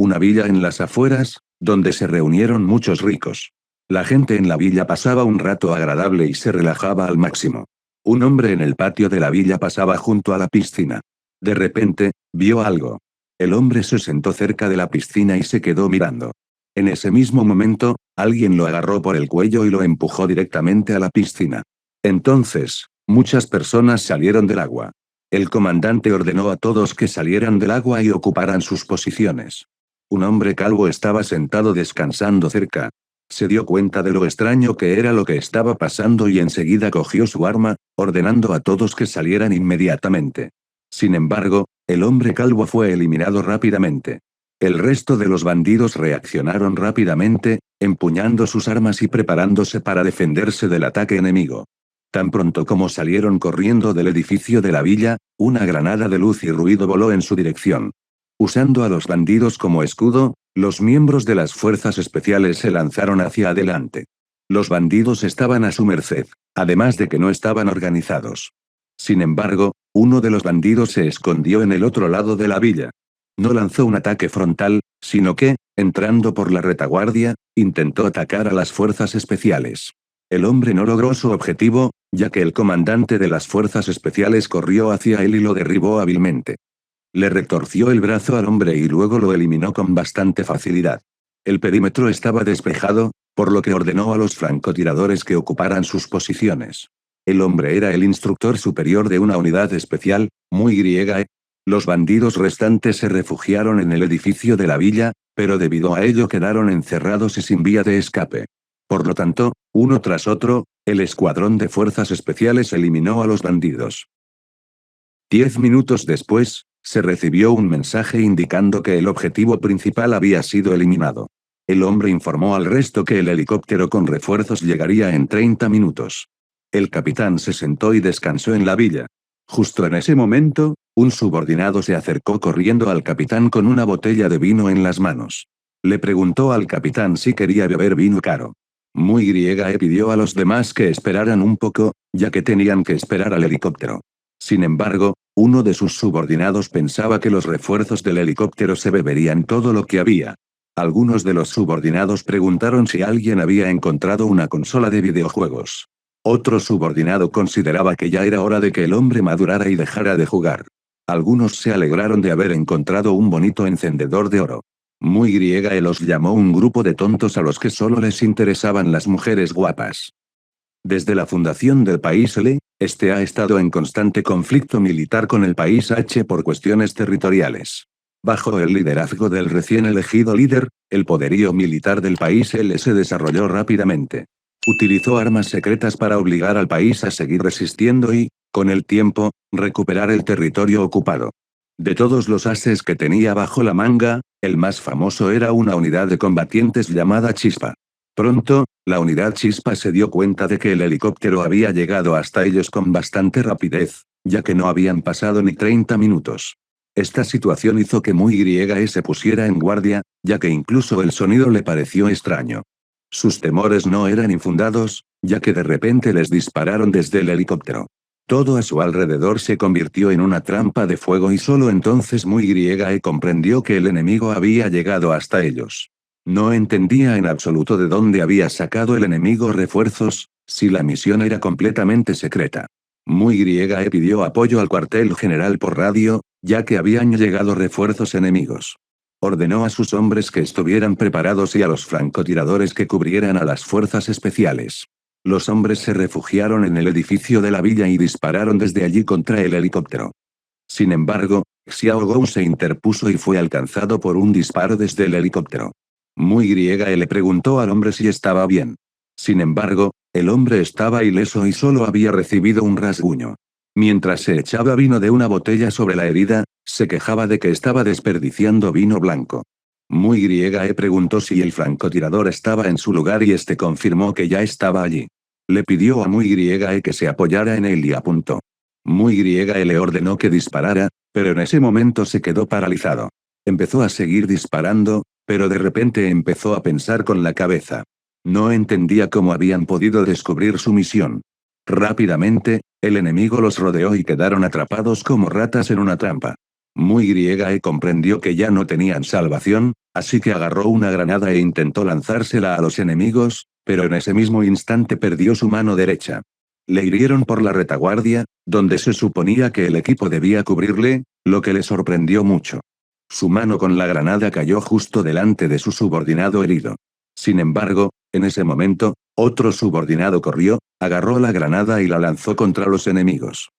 una villa en las afueras, donde se reunieron muchos ricos. La gente en la villa pasaba un rato agradable y se relajaba al máximo. Un hombre en el patio de la villa pasaba junto a la piscina. De repente, vio algo. El hombre se sentó cerca de la piscina y se quedó mirando. En ese mismo momento, alguien lo agarró por el cuello y lo empujó directamente a la piscina. Entonces, muchas personas salieron del agua. El comandante ordenó a todos que salieran del agua y ocuparan sus posiciones. Un hombre calvo estaba sentado descansando cerca. Se dio cuenta de lo extraño que era lo que estaba pasando y enseguida cogió su arma, ordenando a todos que salieran inmediatamente. Sin embargo, el hombre calvo fue eliminado rápidamente. El resto de los bandidos reaccionaron rápidamente, empuñando sus armas y preparándose para defenderse del ataque enemigo. Tan pronto como salieron corriendo del edificio de la villa, una granada de luz y ruido voló en su dirección. Usando a los bandidos como escudo, los miembros de las fuerzas especiales se lanzaron hacia adelante. Los bandidos estaban a su merced, además de que no estaban organizados. Sin embargo, uno de los bandidos se escondió en el otro lado de la villa. No lanzó un ataque frontal, sino que, entrando por la retaguardia, intentó atacar a las fuerzas especiales. El hombre no logró su objetivo, ya que el comandante de las fuerzas especiales corrió hacia él y lo derribó hábilmente. Le retorció el brazo al hombre y luego lo eliminó con bastante facilidad. El perímetro estaba despejado, por lo que ordenó a los francotiradores que ocuparan sus posiciones. El hombre era el instructor superior de una unidad especial, muy griega. Los bandidos restantes se refugiaron en el edificio de la villa, pero debido a ello quedaron encerrados y sin vía de escape. Por lo tanto, uno tras otro, el escuadrón de fuerzas especiales eliminó a los bandidos. 10 minutos después, se recibió un mensaje indicando que el objetivo principal había sido eliminado. El hombre informó al resto que el helicóptero con refuerzos llegaría en 30 minutos. El capitán se sentó y descansó en la villa. Justo en ese momento, un subordinado se acercó corriendo al capitán con una botella de vino en las manos. Le preguntó al capitán si quería beber vino caro. Muy griega pidió a los demás que esperaran un poco, ya que tenían que esperar al helicóptero. Sin embargo, uno de sus subordinados pensaba que los refuerzos del helicóptero se beberían todo lo que había. Algunos de los subordinados preguntaron si alguien había encontrado una consola de videojuegos. Otro subordinado consideraba que ya era hora de que el hombre madurara y dejara de jugar. Algunos se alegraron de haber encontrado un bonito encendedor de oro. Muy griega los llamó un grupo de tontos a los que solo les interesaban las mujeres guapas. Desde la fundación del país L, este ha estado en constante conflicto militar con el país H por cuestiones territoriales. Bajo el liderazgo del recién elegido líder, el poderío militar del país L se desarrolló rápidamente. Utilizó armas secretas para obligar al país a seguir resistiendo y, con el tiempo, recuperar el territorio ocupado. De todos los ases que tenía bajo la manga, el más famoso era una unidad de combatientes llamada Chispa. Pronto, la unidad Chispa se dio cuenta de que el helicóptero había llegado hasta ellos con bastante rapidez, ya que no habían pasado ni 30 minutos. Esta situación hizo que Muy griega se pusiera en guardia, ya que incluso el sonido le pareció extraño. Sus temores no eran infundados, ya que de repente les dispararon desde el helicóptero. Todo a su alrededor se convirtió en una trampa de fuego y solo entonces Muy griega comprendió que el enemigo había llegado hasta ellos. No entendía en absoluto de dónde había sacado el enemigo refuerzos, si la misión era completamente secreta. Muy griega pidió apoyo al cuartel general por radio, ya que habían llegado refuerzos enemigos. Ordenó a sus hombres que estuvieran preparados y a los francotiradores que cubrieran a las fuerzas especiales. Los hombres se refugiaron en el edificio de la villa y dispararon desde allí contra el helicóptero. Sin embargo, Xiao Gou se interpuso y fue alcanzado por un disparo desde el helicóptero. Muy griega le preguntó al hombre si estaba bien. Sin embargo, el hombre estaba ileso y solo había recibido un rasguño. Mientras se echaba vino de una botella sobre la herida, se quejaba de que estaba desperdiciando vino blanco. Muy griega preguntó si el francotirador estaba en su lugar y este confirmó que ya estaba allí. Le pidió a Muy griega que se apoyara en él y apuntó. Muy griega le ordenó que disparara, pero en ese momento se quedó paralizado. Empezó a seguir disparando, pero de repente empezó a pensar con la cabeza. No entendía cómo habían podido descubrir su misión. Rápidamente, el enemigo los rodeó y quedaron atrapados como ratas en una trampa. Muy Griega comprendió que ya no tenían salvación, así que agarró una granada e intentó lanzársela a los enemigos, pero en ese mismo instante perdió su mano derecha. Le hirieron por la retaguardia, donde se suponía que el equipo debía cubrirle, lo que le sorprendió mucho. Su mano con la granada cayó justo delante de su subordinado herido. Sin embargo, en ese momento, otro subordinado corrió, agarró la granada y la lanzó contra los enemigos.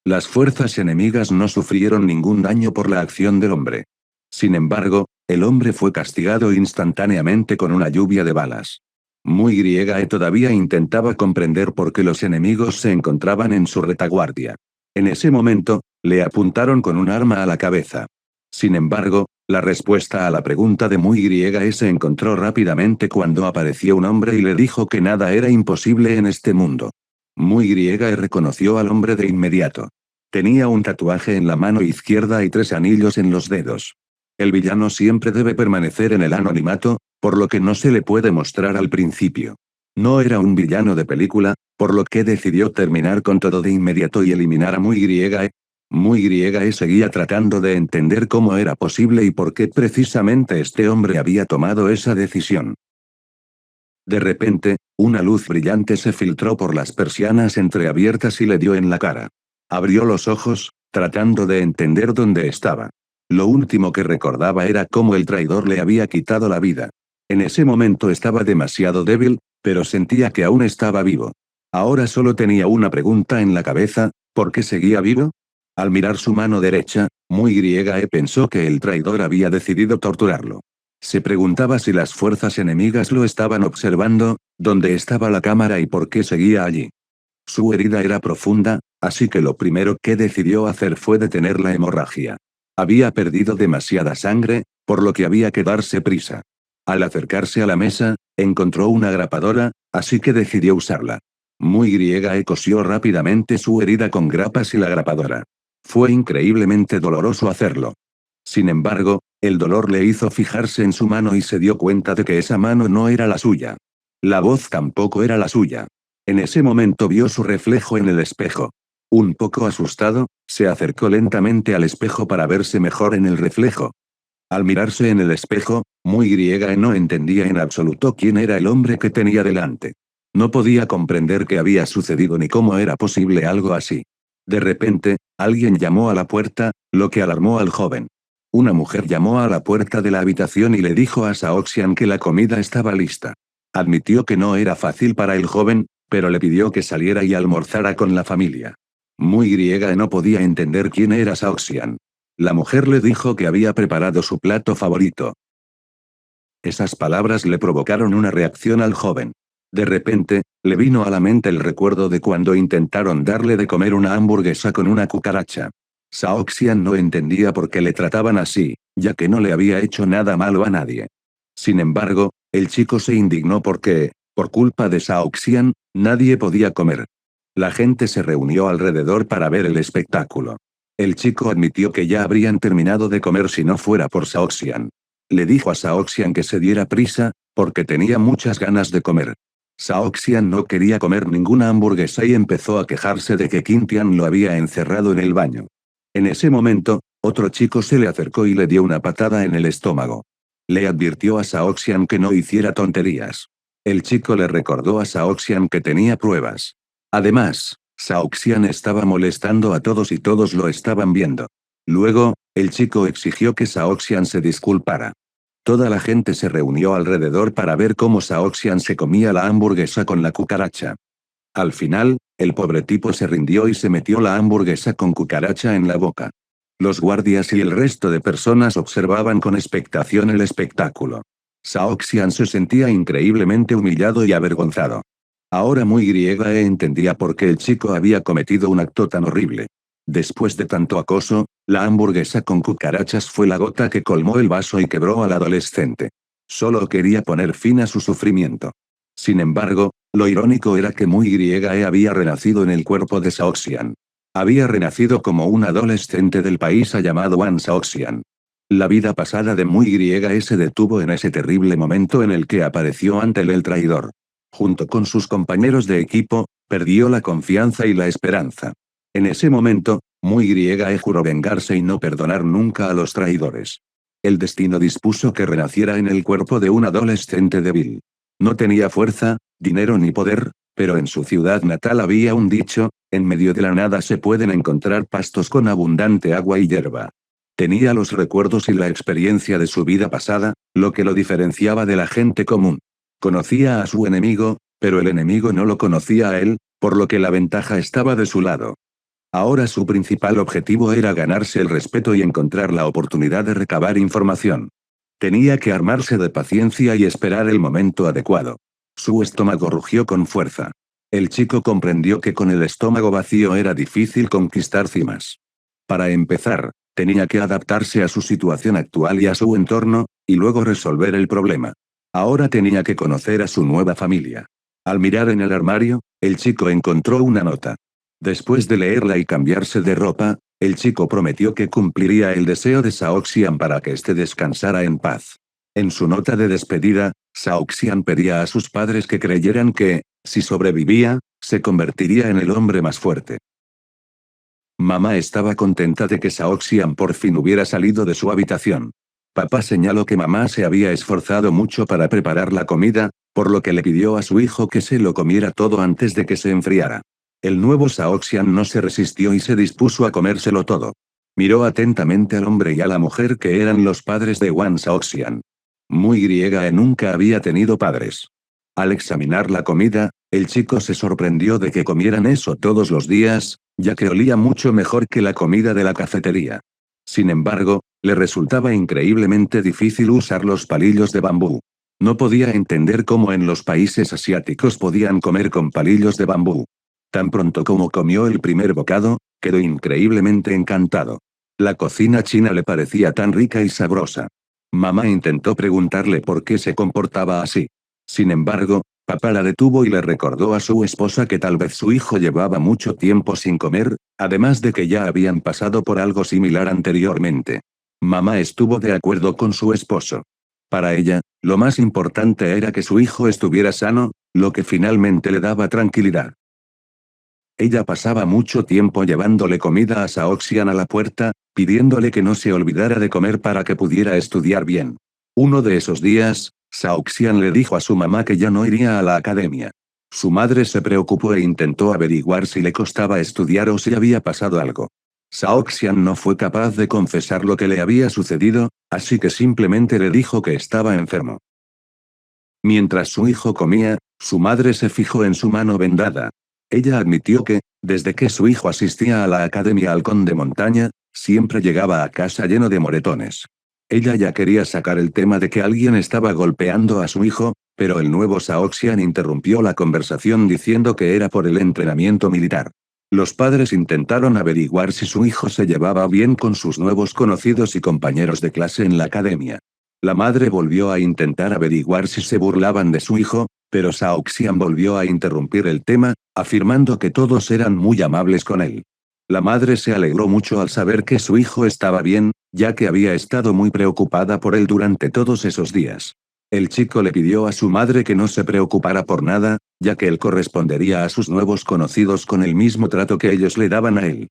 Las fuerzas enemigas no sufrieron ningún daño por la acción del hombre. Sin embargo, el hombre fue castigado instantáneamente con una lluvia de balas. Muy griega todavía intentaba comprender por qué los enemigos se encontraban en su retaguardia. En ese momento, le apuntaron con un arma a la cabeza. Sin embargo, la respuesta a la pregunta de Muy griega se encontró rápidamente cuando apareció un hombre y le dijo que nada era imposible en este mundo. Muy griega reconoció al hombre de inmediato. Tenía un tatuaje en la mano izquierda y 3 anillos en los dedos. El villano siempre debe permanecer en el anonimato, por lo que no se le puede mostrar al principio. No era un villano de película, por lo que decidió terminar con todo de inmediato y eliminar a Muy griega. Muy griega seguía tratando de entender cómo era posible y por qué precisamente este hombre había tomado esa decisión. De repente, una luz brillante se filtró por las persianas entreabiertas y le dio en la cara. Abrió los ojos, tratando de entender dónde estaba. Lo último que recordaba era cómo el traidor le había quitado la vida. En ese momento estaba demasiado débil, pero sentía que aún estaba vivo. Ahora solo tenía una pregunta en la cabeza: ¿por qué seguía vivo? Al mirar su mano derecha, Muy griega pensó que el traidor había decidido torturarlo. Se preguntaba si las fuerzas enemigas lo estaban observando, dónde estaba la cámara y por qué seguía allí. Su herida era profunda, así que lo primero que decidió hacer fue detener la hemorragia. Había perdido demasiada sangre, por lo que había que darse prisa. Al acercarse a la mesa, encontró una grapadora, así que decidió usarla. Muy griega cosió rápidamente su herida con grapas y la grapadora. Fue increíblemente doloroso hacerlo. Sin embargo, el dolor le hizo fijarse en su mano y se dio cuenta de que esa mano no era la suya. La voz tampoco era la suya. En ese momento vio su reflejo en el espejo. Un poco asustado, se acercó lentamente al espejo para verse mejor en el reflejo. Al mirarse en el espejo, Muy griega no entendía en absoluto quién era el hombre que tenía delante. No podía comprender qué había sucedido ni cómo era posible algo así. De repente, alguien llamó a la puerta, lo que alarmó al joven. Una mujer llamó a la puerta de la habitación y le dijo a Saoxian que la comida estaba lista. Admitió que no era fácil para el joven, pero le pidió que saliera y almorzara con la familia. Muy griega no podía entender quién era Saoxian. La mujer le dijo que había preparado su plato favorito. Esas palabras le provocaron una reacción al joven. De repente, le vino a la mente el recuerdo de cuando intentaron darle de comer una hamburguesa con una cucaracha. Saoxian no entendía por qué le trataban así, ya que no le había hecho nada malo a nadie. Sin embargo, el chico se indignó porque, por culpa de Saoxian, nadie podía comer. La gente se reunió alrededor para ver el espectáculo. El chico admitió que ya habrían terminado de comer si no fuera por Saoxian. Le dijo a Saoxian que se diera prisa, porque tenía muchas ganas de comer. Saoxian no quería comer ninguna hamburguesa y empezó a quejarse de que Qintian lo había encerrado en el baño. En ese momento, otro chico se le acercó y le dio una patada en el estómago. Le advirtió a Saoxian que no hiciera tonterías. El chico le recordó a Saoxian que tenía pruebas. Además, Saoxian estaba molestando a todos y todos lo estaban viendo. Luego, el chico exigió que Saoxian se disculpara. Toda la gente se reunió alrededor para ver cómo Saoxian se comía la hamburguesa con la cucaracha. Al final, el pobre tipo se rindió y se metió la hamburguesa con cucaracha en la boca. Los guardias y el resto de personas observaban con expectación el espectáculo. Saoxian se sentía increíblemente humillado y avergonzado. Ahora Muy griega entendía por qué el chico había cometido un acto tan horrible. Después de tanto acoso, la hamburguesa con cucarachas fue la gota que colmó el vaso y quebró al adolescente. Solo quería poner fin a su sufrimiento. Sin embargo, lo irónico era que Muy griega había renacido en el cuerpo de Saoxian. Había renacido como un adolescente del país llamado Wan Saoxian. La vida pasada de Muy griega se detuvo en ese terrible momento en el que apareció ante él el traidor. Junto con sus compañeros de equipo, perdió la confianza y la esperanza. En ese momento, Muy griega juró vengarse y no perdonar nunca a los traidores. El destino dispuso que renaciera en el cuerpo de un adolescente débil. No tenía fuerza, dinero ni poder, pero en su ciudad natal había un dicho: en medio de la nada se pueden encontrar pastos con abundante agua y hierba. Tenía los recuerdos y la experiencia de su vida pasada, lo que lo diferenciaba de la gente común. Conocía a su enemigo, pero el enemigo no lo conocía a él, por lo que la ventaja estaba de su lado. Ahora su principal objetivo era ganarse el respeto y encontrar la oportunidad de recabar información. Tenía que armarse de paciencia y esperar el momento adecuado. Su estómago rugió con fuerza. El chico comprendió que con el estómago vacío era difícil conquistar cimas. Para empezar, tenía que adaptarse a su situación actual y a su entorno, y luego resolver el problema. Ahora tenía que conocer a su nueva familia. Al mirar en el armario, el chico encontró una nota. Después de leerla y cambiarse de ropa, el chico prometió que cumpliría el deseo de Saoxian para que éste descansara en paz. En su nota de despedida, Saoxian pedía a sus padres que creyeran que, si sobrevivía, se convertiría en el hombre más fuerte. Mamá estaba contenta de que Saoxian por fin hubiera salido de su habitación. Papá señaló que mamá se había esforzado mucho para preparar la comida, por lo que le pidió a su hijo que se lo comiera todo antes de que se enfriara. El nuevo Saoxian no se resistió y se dispuso a comérselo todo. Miró atentamente al hombre y a la mujer que eran los padres de Wan Saoxian. Muy griega nunca había tenido padres. Al examinar la comida, el chico se sorprendió de que comieran eso todos los días, ya que olía mucho mejor que la comida de la cafetería. Sin embargo, le resultaba increíblemente difícil usar los palillos de bambú. No podía entender cómo en los países asiáticos podían comer con palillos de bambú. Tan pronto como comió el primer bocado, quedó increíblemente encantado. La cocina china le parecía tan rica y sabrosa. Mamá intentó preguntarle por qué se comportaba así. Sin embargo, papá la detuvo y le recordó a su esposa que tal vez su hijo llevaba mucho tiempo sin comer, además de que ya habían pasado por algo similar anteriormente. Mamá estuvo de acuerdo con su esposo. Para ella, lo más importante era que su hijo estuviera sano, lo que finalmente le daba tranquilidad. Ella pasaba mucho tiempo llevándole comida a Saoxian a la puerta, pidiéndole que no se olvidara de comer para que pudiera estudiar bien. Uno de esos días, Saoxian le dijo a su mamá que ya no iría a la academia. Su madre se preocupó e intentó averiguar si le costaba estudiar o si había pasado algo. Saoxian no fue capaz de confesar lo que le había sucedido, así que simplemente le dijo que estaba enfermo. Mientras su hijo comía, su madre se fijó en su mano vendada. Ella admitió que, desde que su hijo asistía a la Academia Halcón de Montaña, siempre llegaba a casa lleno de moretones. Ella ya quería sacar el tema de que alguien estaba golpeando a su hijo, pero el nuevo Saoxian interrumpió la conversación diciendo que era por el entrenamiento militar. Los padres intentaron averiguar si su hijo se llevaba bien con sus nuevos conocidos y compañeros de clase en la academia. La madre volvió a intentar averiguar si se burlaban de su hijo, pero Saoxian volvió a interrumpir el tema, afirmando que todos eran muy amables con él. La madre se alegró mucho al saber que su hijo estaba bien, ya que había estado muy preocupada por él durante todos esos días. El chico le pidió a su madre que no se preocupara por nada, ya que él correspondería a sus nuevos conocidos con el mismo trato que ellos le daban a él.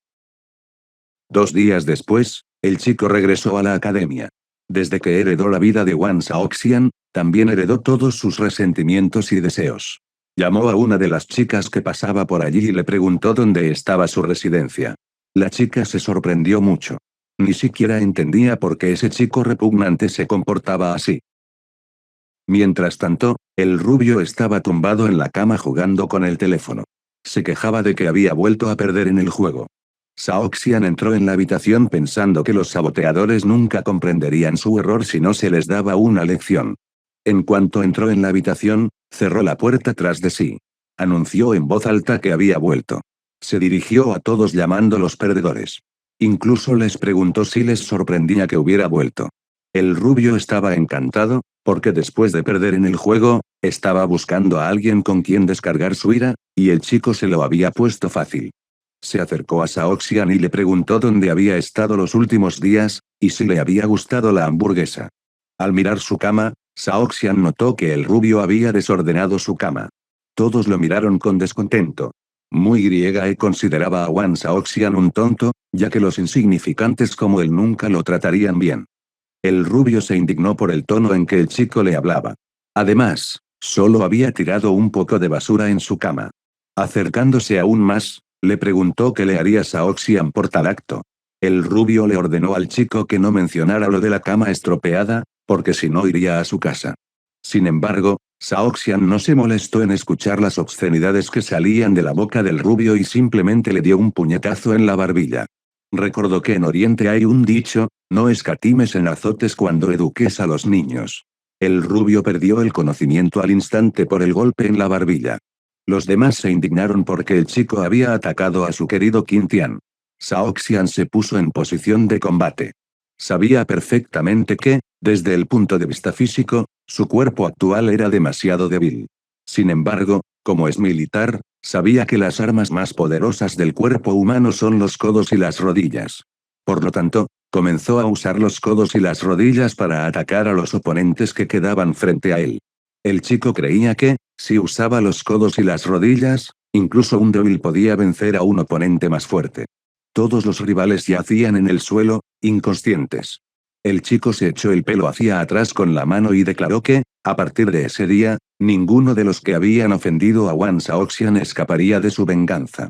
2 días después, el chico regresó a la academia. Desde que heredó la vida de Wan Saoxian, también heredó todos sus resentimientos y deseos. Llamó a una de las chicas que pasaba por allí y le preguntó dónde estaba su residencia. La chica se sorprendió mucho. Ni siquiera entendía por qué ese chico repugnante se comportaba así. Mientras tanto, el rubio estaba tumbado en la cama jugando con el teléfono. Se quejaba de que había vuelto a perder en el juego. Saoxian entró en la habitación pensando que los saboteadores nunca comprenderían su error si no se les daba una lección. En cuanto entró en la habitación, cerró la puerta tras de sí. Anunció en voz alta que había vuelto. Se dirigió a todos llamándolos perdedores. Incluso les preguntó si les sorprendía que hubiera vuelto. El rubio estaba encantado, porque después de perder en el juego, estaba buscando a alguien con quien descargar su ira, y el chico se lo había puesto fácil. Se acercó a Saoxian y le preguntó dónde había estado los últimos días, y si le había gustado la hamburguesa. Al mirar su cama, Saoxian notó que el rubio había desordenado su cama. Todos lo miraron con descontento. Muy griega y consideraba a Wan Saoxian un tonto, ya que los insignificantes como él nunca lo tratarían bien. El rubio se indignó por el tono en que el chico le hablaba. Además, solo había tirado un poco de basura en su cama. Acercándose aún más, le preguntó qué le haría Saoxian por tal acto. El rubio le ordenó al chico que no mencionara lo de la cama estropeada, porque si no iría a su casa. Sin embargo, Saoxian no se molestó en escuchar las obscenidades que salían de la boca del rubio y simplemente le dio un puñetazo en la barbilla. Recordó que en Oriente hay un dicho, no escatimes en azotes cuando eduques a los niños. El rubio perdió el conocimiento al instante por el golpe en la barbilla. Los demás se indignaron porque el chico había atacado a su querido Qin-Tian. Saoxian se puso en posición de combate. Sabía perfectamente que, desde el punto de vista físico, su cuerpo actual era demasiado débil. Sin embargo, como es militar, sabía que las armas más poderosas del cuerpo humano son los codos y las rodillas. Por lo tanto, comenzó a usar los codos y las rodillas para atacar a los oponentes que quedaban frente a él. El chico creía que, si usaba los codos y las rodillas, incluso un débil podía vencer a un oponente más fuerte. Todos los rivales yacían en el suelo, inconscientes. El chico se echó el pelo hacia atrás con la mano y declaró que, a partir de ese día, ninguno de los que habían ofendido a Wan Saoxian escaparía de su venganza.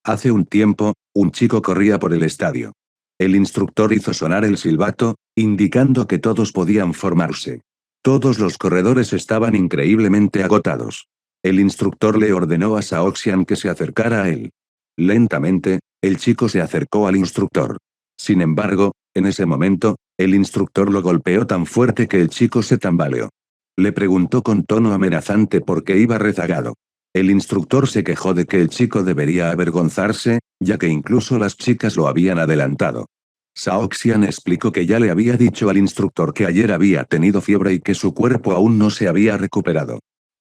Hace un tiempo, un chico corría por el estadio. El instructor hizo sonar el silbato, indicando que todos podían formarse. Todos los corredores estaban increíblemente agotados. El instructor le ordenó a Saoxian que se acercara a él. Lentamente, el chico se acercó al instructor. Sin embargo, en ese momento, el instructor lo golpeó tan fuerte que el chico se tambaleó. Le preguntó con tono amenazante por qué iba rezagado. El instructor se quejó de que el chico debería avergonzarse, ya que incluso las chicas lo habían adelantado. Saoxian explicó que ya le había dicho al instructor que ayer había tenido fiebre y que su cuerpo aún no se había recuperado.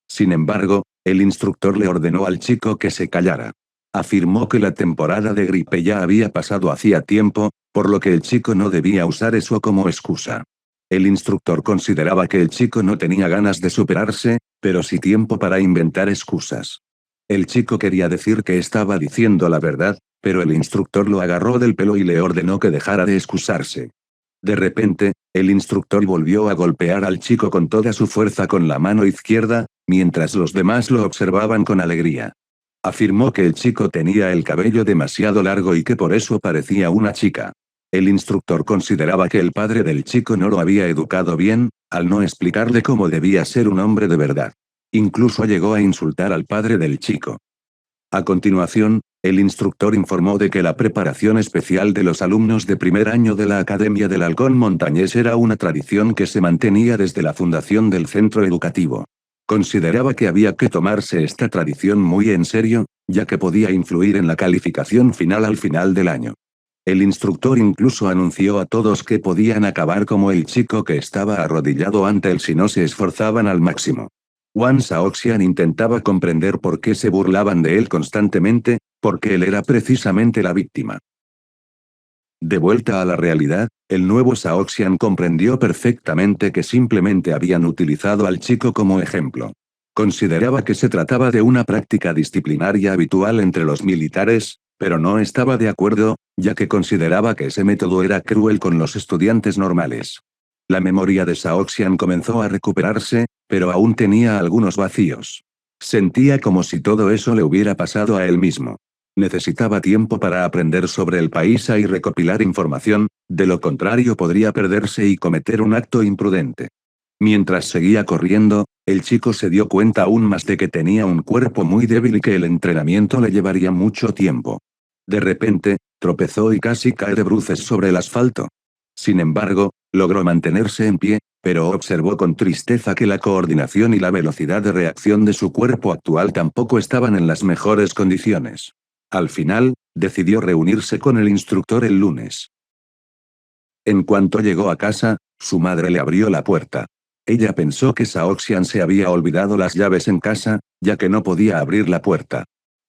Sin embargo, el instructor le ordenó al chico que se callara. Afirmó que la temporada de gripe ya había pasado hacía tiempo, por lo que el chico no debía usar eso como excusa. El instructor consideraba que el chico no tenía ganas de superarse, pero sí tiempo para inventar excusas. El chico quería decir que estaba diciendo la verdad, pero el instructor lo agarró del pelo y le ordenó que dejara de excusarse. De repente, el instructor volvió a golpear al chico con toda su fuerza con la mano izquierda, mientras los demás lo observaban con alegría. Afirmó que el chico tenía el cabello demasiado largo y que por eso parecía una chica. El instructor consideraba que el padre del chico no lo había educado bien, al no explicarle cómo debía ser un hombre de verdad. Incluso llegó a insultar al padre del chico. A continuación, el instructor informó de que la preparación especial de los alumnos de primer año de la Academia del Halcón Montañés era una tradición que se mantenía desde la fundación del centro educativo. Consideraba que había que tomarse esta tradición muy en serio, ya que podía influir en la calificación final al final del año. El instructor incluso anunció a todos que podían acabar como el chico que estaba arrodillado ante él si no se esforzaban al máximo. Wan Saoxian intentaba comprender por qué se burlaban de él constantemente, porque él era precisamente la víctima. De vuelta a la realidad, el nuevo Saoxian comprendió perfectamente que simplemente habían utilizado al chico como ejemplo. Consideraba que se trataba de una práctica disciplinaria habitual entre los militares, pero no estaba de acuerdo, ya que consideraba que ese método era cruel con los estudiantes normales. La memoria de Saoxian comenzó a recuperarse, pero aún tenía algunos vacíos. Sentía como si todo eso le hubiera pasado a él mismo. Necesitaba tiempo para aprender sobre el país y recopilar información, de lo contrario podría perderse y cometer un acto imprudente. Mientras seguía corriendo, el chico se dio cuenta aún más de que tenía un cuerpo muy débil y que el entrenamiento le llevaría mucho tiempo. De repente, tropezó y casi cae de bruces sobre el asfalto. Sin embargo, logró mantenerse en pie, pero observó con tristeza que la coordinación y la velocidad de reacción de su cuerpo actual tampoco estaban en las mejores condiciones. Al final, decidió reunirse con el instructor el lunes. En cuanto llegó a casa, su madre le abrió la puerta. Ella pensó que Saoxian se había olvidado las llaves en casa, ya que no podía abrir la puerta.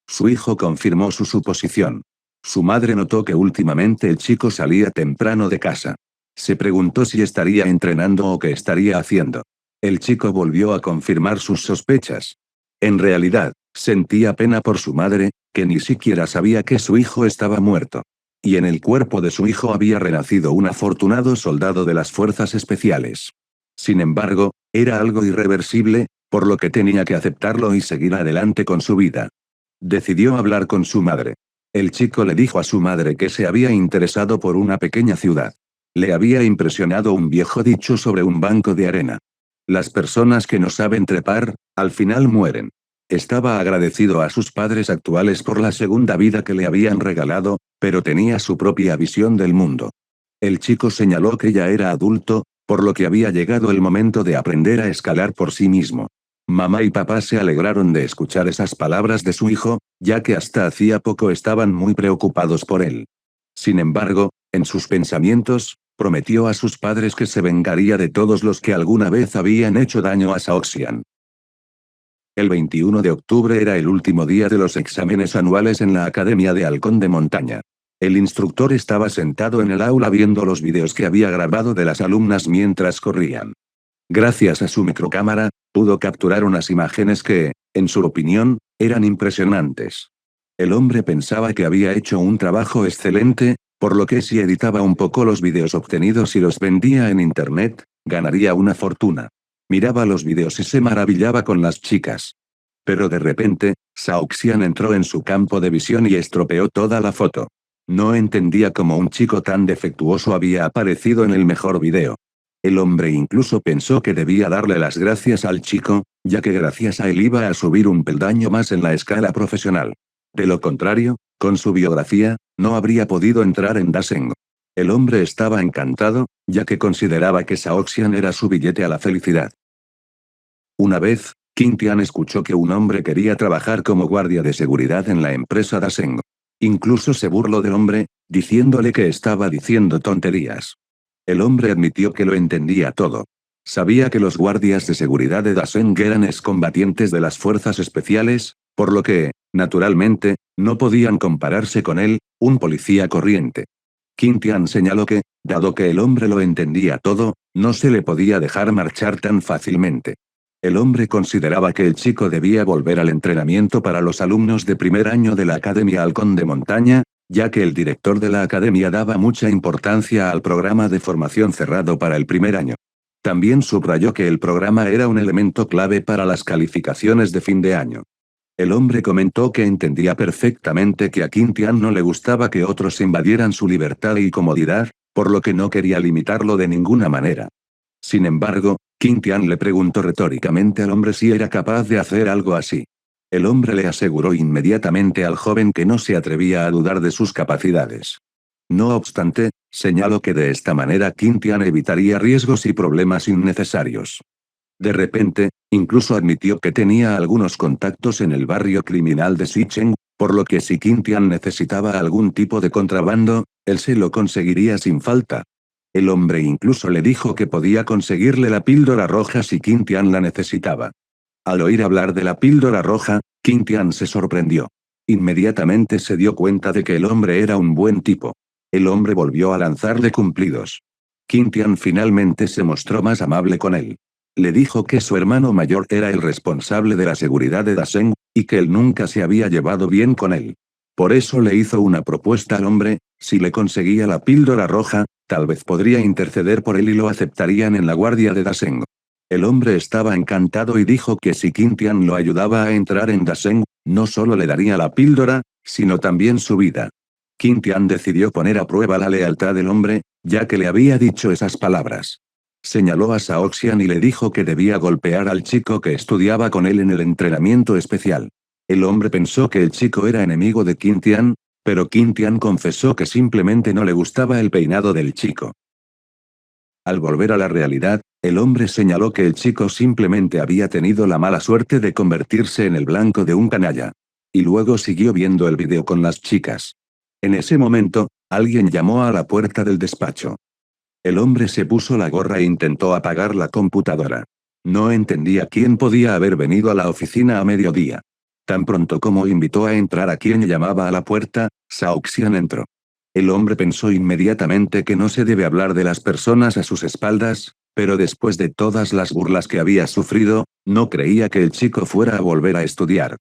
Su hijo confirmó su suposición. Su madre notó que últimamente el chico salía temprano de casa. Se preguntó si estaría entrenando o qué estaría haciendo. El chico volvió a confirmar sus sospechas. En realidad, Sentía pena por su madre, que ni siquiera sabía que su hijo estaba muerto. Y en el cuerpo de su hijo había renacido un afortunado soldado de las fuerzas especiales. Sin embargo, era algo irreversible, por lo que tenía que aceptarlo y seguir adelante con su vida. Decidió hablar con su madre. El chico le dijo a su madre que se había interesado por una pequeña ciudad. Le había impresionado un viejo dicho sobre un banco de arena. Las personas que no saben trepar, al final mueren. Estaba agradecido a sus padres actuales por la segunda vida que le habían regalado, pero tenía su propia visión del mundo. El chico señaló que ya era adulto, por lo que había llegado el momento de aprender a escalar por sí mismo. Mamá y papá se alegraron de escuchar esas palabras de su hijo, ya que hasta hacía poco estaban muy preocupados por él. Sin embargo, en sus pensamientos, prometió a sus padres que se vengaría de todos los que alguna vez habían hecho daño a Saoxian. El 21 de octubre era el último día de los exámenes anuales en la Academia de Halcón de Montaña. El instructor estaba sentado en el aula viendo los videos que había grabado de las alumnas mientras corrían. Gracias a su microcámara, pudo capturar unas imágenes que, en su opinión, eran impresionantes. El hombre pensaba que había hecho un trabajo excelente, por lo que si editaba un poco los videos obtenidos y los vendía en internet, ganaría una fortuna. Miraba los videos y se maravillaba con las chicas. Pero de repente, Saoxian entró en su campo de visión y estropeó toda la foto. No entendía cómo un chico tan defectuoso había aparecido en el mejor video. El hombre incluso pensó que debía darle las gracias al chico, ya que gracias a él iba a subir un peldaño más en la escala profesional. De lo contrario, con su biografía, no habría podido entrar en Dasengo. El hombre estaba encantado, ya que consideraba que Saoxian era su billete a la felicidad. Una vez, Qingtian escuchó que un hombre quería trabajar como guardia de seguridad en la empresa Dasengo. Incluso se burló del hombre, diciéndole que estaba diciendo tonterías. El hombre admitió que lo entendía todo. Sabía que los guardias de seguridad de Dasengo eran excombatientes de las fuerzas especiales, por lo que, naturalmente, no podían compararse con él, un policía corriente. Qingtian señaló que, dado que el hombre lo entendía todo, no se le podía dejar marchar tan fácilmente. El hombre consideraba que el chico debía volver al entrenamiento para los alumnos de primer año de la Academia Halcón de Montaña, ya que el director de la academia daba mucha importancia al programa de formación cerrado para el primer año. También subrayó que el programa era un elemento clave para las calificaciones de fin de año. El hombre comentó que entendía perfectamente que a Qingtian no le gustaba que otros invadieran su libertad y comodidad, por lo que no quería limitarlo de ninguna manera. Sin embargo, Qingtian le preguntó retóricamente al hombre si era capaz de hacer algo así. El hombre le aseguró inmediatamente al joven que no se atrevía a dudar de sus capacidades. No obstante, señaló que de esta manera Qingtian evitaría riesgos y problemas innecesarios. De repente, incluso admitió que tenía algunos contactos en el barrio criminal de Xicheng, por lo que si Qingtian necesitaba algún tipo de contrabando, él se lo conseguiría sin falta. El hombre incluso le dijo que podía conseguirle la píldora roja si Qingtian la necesitaba. Al oír hablar de la píldora roja, Qingtian se sorprendió. Inmediatamente se dio cuenta de que el hombre era un buen tipo. El hombre volvió a lanzarle cumplidos. Qingtian finalmente se mostró más amable con él. Le dijo que su hermano mayor era el responsable de la seguridad de Dasengo, y que él nunca se había llevado bien con él. Por eso le hizo una propuesta al hombre: si le conseguía la píldora roja, tal vez podría interceder por él y lo aceptarían en la guardia de Dasengo. El hombre estaba encantado y dijo que si Qingtian lo ayudaba a entrar en Dasengo, no solo le daría la píldora, sino también su vida. Qingtian decidió poner a prueba la lealtad del hombre, ya que le había dicho esas palabras. Señaló a Saoxian y le dijo que debía golpear al chico que estudiaba con él en el entrenamiento especial. El hombre pensó que el chico era enemigo de Qingtian, pero Qingtian confesó que simplemente no le gustaba el peinado del chico. Al volver a la realidad, el hombre señaló que el chico simplemente había tenido la mala suerte de convertirse en el blanco de un canalla. Y luego siguió viendo el video con las chicas. En ese momento, alguien llamó a la puerta del despacho. El hombre se puso la gorra e intentó apagar la computadora. No entendía quién podía haber venido a la oficina a mediodía. Tan pronto como invitó a entrar a quien llamaba a la puerta, Saoxian entró. El hombre pensó inmediatamente que no se debe hablar de las personas a sus espaldas, pero después de todas las burlas que había sufrido, no creía que el chico fuera a volver a estudiar.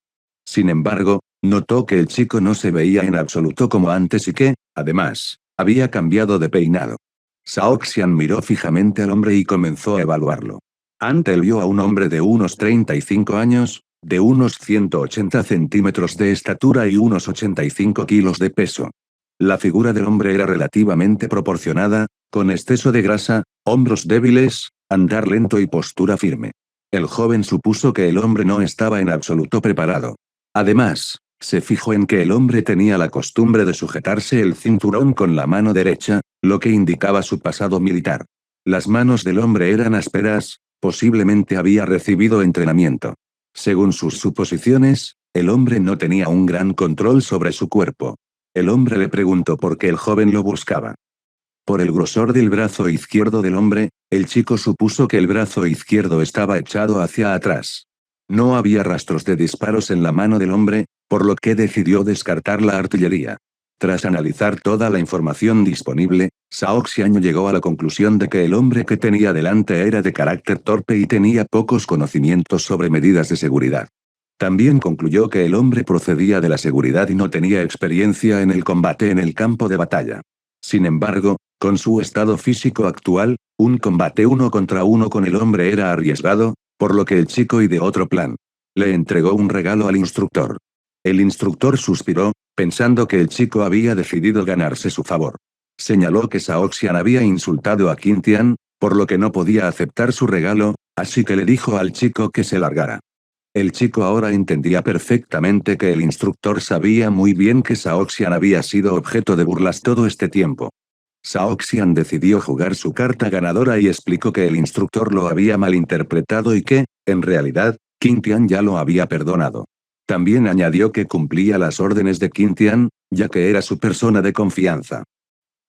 Sin embargo, notó que el chico no se veía en absoluto como antes y que, además, había cambiado de peinado. Saoxian miró fijamente al hombre y comenzó a evaluarlo. Ante él vio a un hombre de unos 35 años, de unos 180 centímetros de estatura y unos 85 kilos de peso. La figura del hombre era relativamente proporcionada, con exceso de grasa, hombros débiles, andar lento y postura firme. El joven supuso que el hombre no estaba en absoluto preparado. Además, se fijó en que el hombre tenía la costumbre de sujetarse el cinturón con la mano derecha, lo que indicaba su pasado militar. Las manos del hombre eran ásperas, posiblemente había recibido entrenamiento. Según sus suposiciones, el hombre no tenía un gran control sobre su cuerpo. El hombre le preguntó por qué el joven lo buscaba. Por el grosor del brazo izquierdo del hombre, el chico supuso que el brazo izquierdo estaba echado hacia atrás. No había rastros de disparos en la mano del hombre, por lo que decidió descartar la artillería. Tras analizar toda la información disponible, Saoxian llegó a la conclusión de que el hombre que tenía delante era de carácter torpe y tenía pocos conocimientos sobre medidas de seguridad. También concluyó que el hombre procedía de la seguridad y no tenía experiencia en el combate en el campo de batalla. Sin embargo, con su estado físico actual, un combate 1 contra 1 con el hombre era arriesgado, por lo que el chico ideó otro plan. Le entregó un regalo al instructor. El instructor suspiró, pensando que el chico había decidido ganarse su favor. Señaló que Saoxian había insultado a Qintian, por lo que no podía aceptar su regalo, así que le dijo al chico que se largara. El chico ahora entendía perfectamente que el instructor sabía muy bien que Saoxian había sido objeto de burlas todo este tiempo. Saoxian decidió jugar su carta ganadora y explicó que el instructor lo había malinterpretado y que, en realidad, Qintian ya lo había perdonado. También añadió que cumplía las órdenes de Qintian, ya que era su persona de confianza.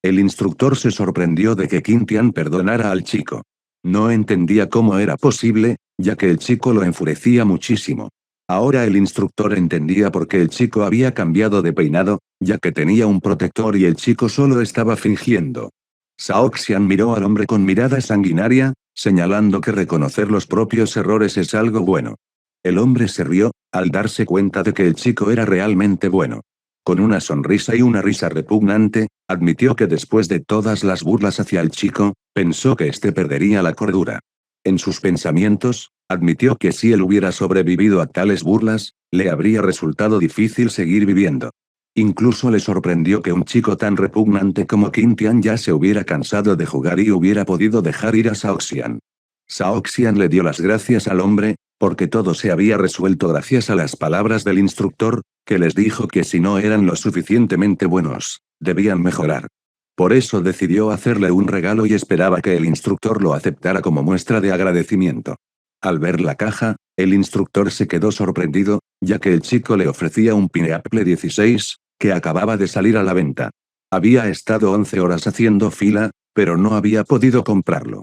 El instructor se sorprendió de que Qintian perdonara al chico. No entendía cómo era posible, ya que el chico lo enfurecía muchísimo. Ahora el instructor entendía por qué el chico había cambiado de peinado, ya que tenía un protector y el chico solo estaba fingiendo. Saoxian miró al hombre con mirada sanguinaria, señalando que reconocer los propios errores es algo bueno. El hombre se rió, al darse cuenta de que el chico era realmente bueno. Con una sonrisa y una risa repugnante, admitió que después de todas las burlas hacia el chico, pensó que éste perdería la cordura. En sus pensamientos, admitió que si él hubiera sobrevivido a tales burlas, le habría resultado difícil seguir viviendo. Incluso le sorprendió que un chico tan repugnante como Qintian ya se hubiera cansado de jugar y hubiera podido dejar ir a Saoxian. Saoxian le dio las gracias al hombre, porque todo se había resuelto gracias a las palabras del instructor, que les dijo que si no eran lo suficientemente buenos, debían mejorar. Por eso decidió hacerle un regalo y esperaba que el instructor lo aceptara como muestra de agradecimiento. Al ver la caja, el instructor se quedó sorprendido, ya que el chico le ofrecía un Pineapple 16, que acababa de salir a la venta. Había estado 11 horas haciendo fila, pero no había podido comprarlo.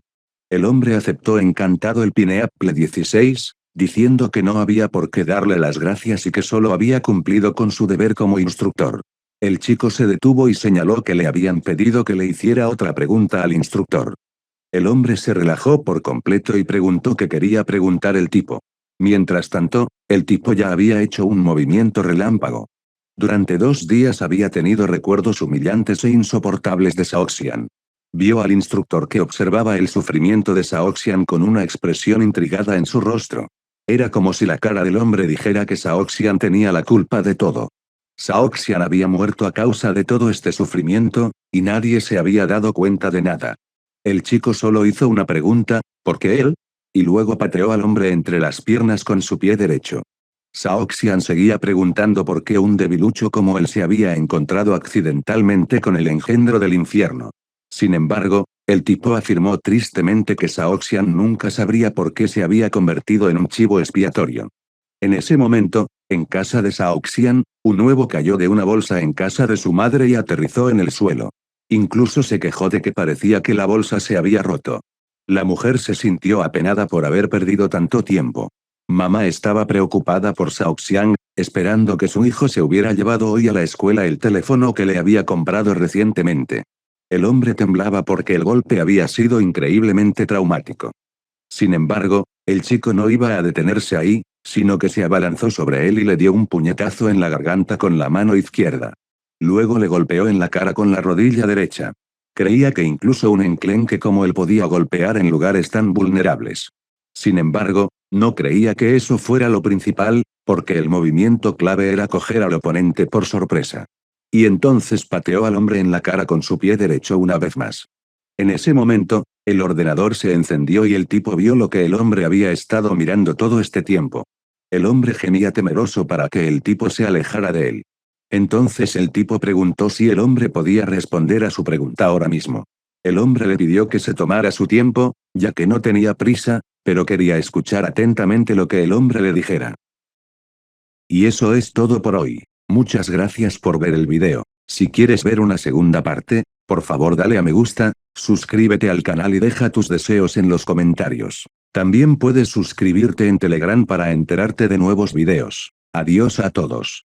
El hombre aceptó encantado el Pineapple 16, diciendo que no había por qué darle las gracias y que solo había cumplido con su deber como instructor. El chico se detuvo y señaló que le habían pedido que le hiciera otra pregunta al instructor. El hombre se relajó por completo y preguntó qué quería preguntar el tipo. Mientras tanto, el tipo ya había hecho un movimiento relámpago. Durante 2 días había tenido recuerdos humillantes e insoportables de Saoxian. Vio al instructor que observaba el sufrimiento de Saoxian con una expresión intrigada en su rostro. Era como si la cara del hombre dijera que Saoxian tenía la culpa de todo. Saoxian había muerto a causa de todo este sufrimiento, y nadie se había dado cuenta de nada. El chico solo hizo una pregunta, ¿por qué él? Y luego pateó al hombre entre las piernas con su pie derecho. Saoxian seguía preguntando por qué un debilucho como él se había encontrado accidentalmente con el engendro del infierno. Sin embargo, el tipo afirmó tristemente que Saoxian nunca sabría por qué se había convertido en un chivo expiatorio. En ese momento, en casa de Saoxian, un huevo cayó de una bolsa en casa de su madre y aterrizó en el suelo. Incluso se quejó de que parecía que la bolsa se había roto. La mujer se sintió apenada por haber perdido tanto tiempo. Mamá estaba preocupada por Saoxian, esperando que su hijo se hubiera llevado hoy a la escuela el teléfono que le había comprado recientemente. El hombre temblaba porque el golpe había sido increíblemente traumático. Sin embargo, el chico no iba a detenerse ahí, sino que se abalanzó sobre él y le dio un puñetazo en la garganta con la mano izquierda. Luego le golpeó en la cara con la rodilla derecha. Creía que incluso un enclenque como él podía golpear en lugares tan vulnerables. Sin embargo, no creía que eso fuera lo principal, porque el movimiento clave era coger al oponente por sorpresa. Y entonces pateó al hombre en la cara con su pie derecho una vez más. En ese momento, el ordenador se encendió y el tipo vio lo que el hombre había estado mirando todo este tiempo. El hombre gemía temeroso para que el tipo se alejara de él. Entonces el tipo preguntó si el hombre podía responder a su pregunta ahora mismo. El hombre le pidió que se tomara su tiempo, ya que no tenía prisa, pero quería escuchar atentamente lo que el hombre le dijera. Y eso es todo por hoy. Muchas gracias por ver el video. Si quieres ver una segunda parte, por favor dale a me gusta, suscríbete al canal y deja tus deseos en los comentarios. También puedes suscribirte en Telegram para enterarte de nuevos videos. Adiós a todos.